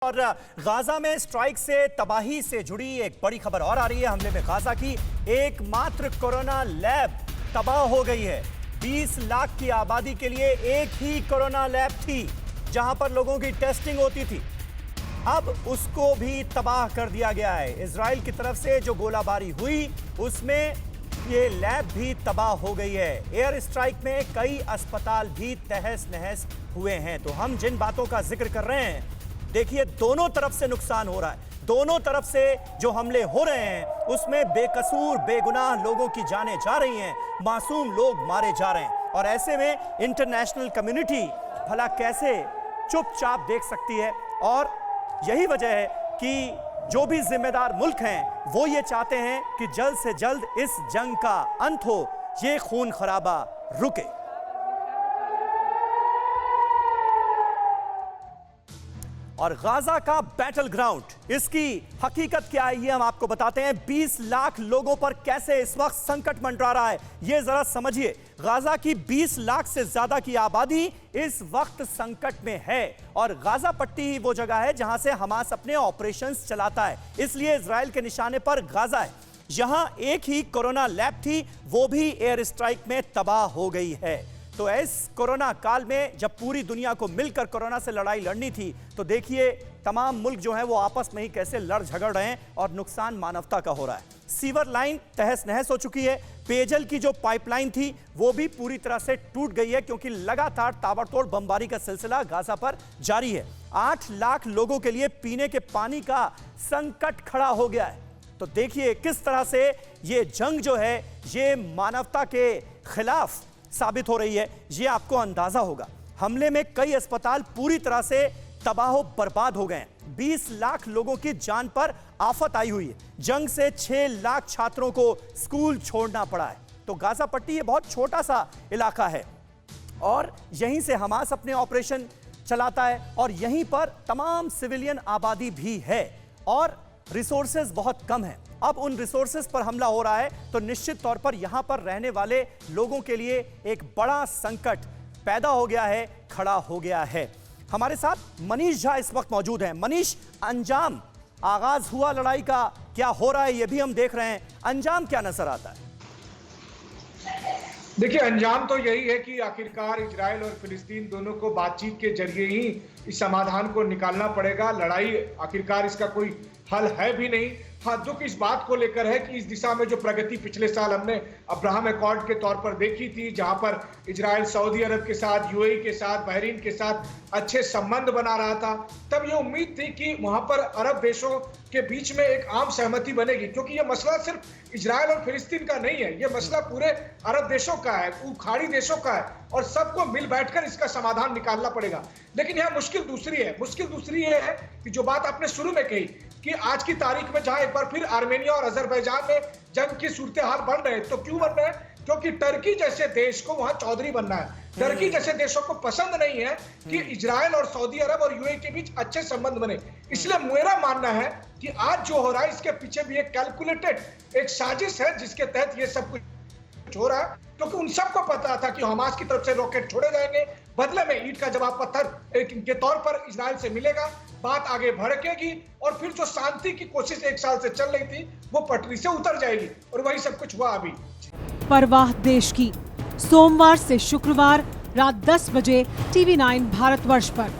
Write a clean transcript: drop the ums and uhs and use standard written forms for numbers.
और गाजा में स्ट्राइक से तबाही से जुड़ी एक बड़ी खबर और आ रही है। हमले में गाजा की एकमात्र कोरोना लैब तबाह हो गई है। 20 लाख की आबादी के लिए एक ही कोरोना लैब थी जहां पर लोगों की टेस्टिंग होती थी। अब उसको भी तबाह कर दिया गया है। इजराइल की तरफ से जो गोलाबारी हुई उसमें ये लैब भी तबाह हो गई है। एयर स्ट्राइक में कई अस्पताल भी तहस नहस हुए हैं। तो हम जिन बातों का जिक्र कर रहे हैं, देखिए दोनों तरफ से नुकसान हो रहा है। दोनों तरफ से जो हमले हो रहे हैं उसमें बेकसूर बेगुनाह लोगों की जानें जा रही हैं, मासूम लोग मारे जा रहे हैं। और ऐसे में इंटरनेशनल कम्युनिटी भला कैसे चुपचाप देख सकती है। और यही वजह है कि जो भी जिम्मेदार मुल्क हैं वो ये चाहते हैं कि जल्द से जल्द इस जंग का अंत हो, ये खून खराबा रुके। और गाजा का बैटल ग्राउंड, इसकी हकीकत क्या है ये हम आपको बताते हैं। 20 लाख लोगों पर कैसे इस वक्त संकट मंडरा रहा है ये जरा समझिए। गाजा की 20 लाख से ज्यादा की आबादी इस वक्त संकट में है और गाजा पट्टी ही वो जगह है जहां से हमास अपने ऑपरेशंस चलाता है। इसलिए इजराइल के निशाने पर गाजा है। यहां एक ही कोरोना लैब थी, वो भी एयर स्ट्राइक में तबाह हो गई है। तो इस कोरोना काल में जब पूरी दुनिया को मिलकर कोरोना से लड़ाई लड़नी थी, तो देखिए तमाम मुल्क जो हैं वो आपस में ही कैसे लड़ झगड़ रहे हैं और नुकसान मानवता का हो रहा है। सीवर लाइन तहस नहस हो चुकी है। पेयजल की जो पाइपलाइन थी वो भी पूरी तरह से टूट गई है क्योंकि लगातार ताबड़तोड़ बमबारी का सिलसिला गाजा पर जारी है। 8 लाख लोगों के लिए पीने के पानी का संकट खड़ा हो गया है। तो देखिए किस तरह से ये जंग जो है ये मानवता के खिलाफ साबित हो रही है। ये आपको अंदाजा होगा, हमले में कई अस्पताल पूरी तरह से तबाह बर्बाद हो गए हैं। 20 लाख लोगों की जान पर आफत आई हुई है। जंग से 6 लाख छात्रों को स्कूल छोड़ना पड़ा है। तो गाजा पट्टी ये बहुत छोटा सा इलाका है और यहीं से हमास अपने ऑपरेशन चलाता है और यहीं पर तमाम सिविलियन आबादी भी है और रिसोर्सेज बहुत कम है। अब उन रिसोर्सेज पर हमला हो रहा है तो निश्चित तौर पर यहां पर रहने वाले लोगों के लिए एक बड़ा संकट पैदा हो गया है, खड़ा हो गया है। हमारे साथ मनीष झा इस वक्त मौजूद हैं। मनीष, अंजाम आगाज हुआ लड़ाई का, क्या हो रहा है ये भी हम देख रहे हैं। अंजाम क्या नजर आता है? देखिए, अंजाम तो यही है कि आखिरकार इजराइल और फिलिस्तीन दोनों को बातचीत के जरिए ही इस समाधान को निकालना पड़ेगा। लड़ाई आखिरकार इसका कोई हल है भी नहीं। हाँ, दुख इस बात को लेकर है कि इस दिशा में जो प्रगति पिछले साल हमने अब्राहम अकॉर्ड के तौर पर देखी थी, जहां पर इजराइल सऊदी अरब के साथ, यूएई के साथ, बहरीन के साथ अच्छे संबंध बना रहा था, तब ये उम्मीद थी कि वहां पर अरब देशों के बीच में एक आम सहमति बनेगी, क्योंकि ये मसला सिर्फ इजराइल और फिलिस्तीन का नहीं है, ये मसला पूरे अरब देशों का है, खाड़ी देशों का है और सबको मिल बैठकर इसका समाधान निकालना पड़ेगा। लेकिन यहाँ मुश्किल दूसरी है। मुश्किल दूसरी ये है कि जो बात आपने शुरू में कही कि आज की तारीख में जहां एक बार फिर आर्मेनिया और अजरबैजान में जंग की सूरत हाल बन रहे हैं, तो क्यों बन रहे हैं? क्योंकि टर्की जैसे देश को वहां चौधरी बनना है। टर्की जैसे देशों को पसंद नहीं है कि इजराइल और सऊदी अरब और यूएई के बीच अच्छे संबंध बने। इसलिए मेरा मानना है कि आज जो हो रहा है इसके पीछे भी एक कैलकुलेटेड एक साजिश है जिसके तहत ये सब कुछ हो रहा है, क्योंकि उन सबको पता था कि हमास की तरफ से रॉकेट छोड़े जाएंगे, बदले में ईंट का जवाब पत्थर के तौर पर इजराइल से मिलेगा, बात आगे भड़केगी और फिर जो शांति की कोशिश 1 साल से चल रही थी वो पटरी से उतर जाएगी और वही सब कुछ हुआ अभी। परवाह देश की, सोमवार से शुक्रवार रात 10 बजे TV9 भारतवर्ष पर।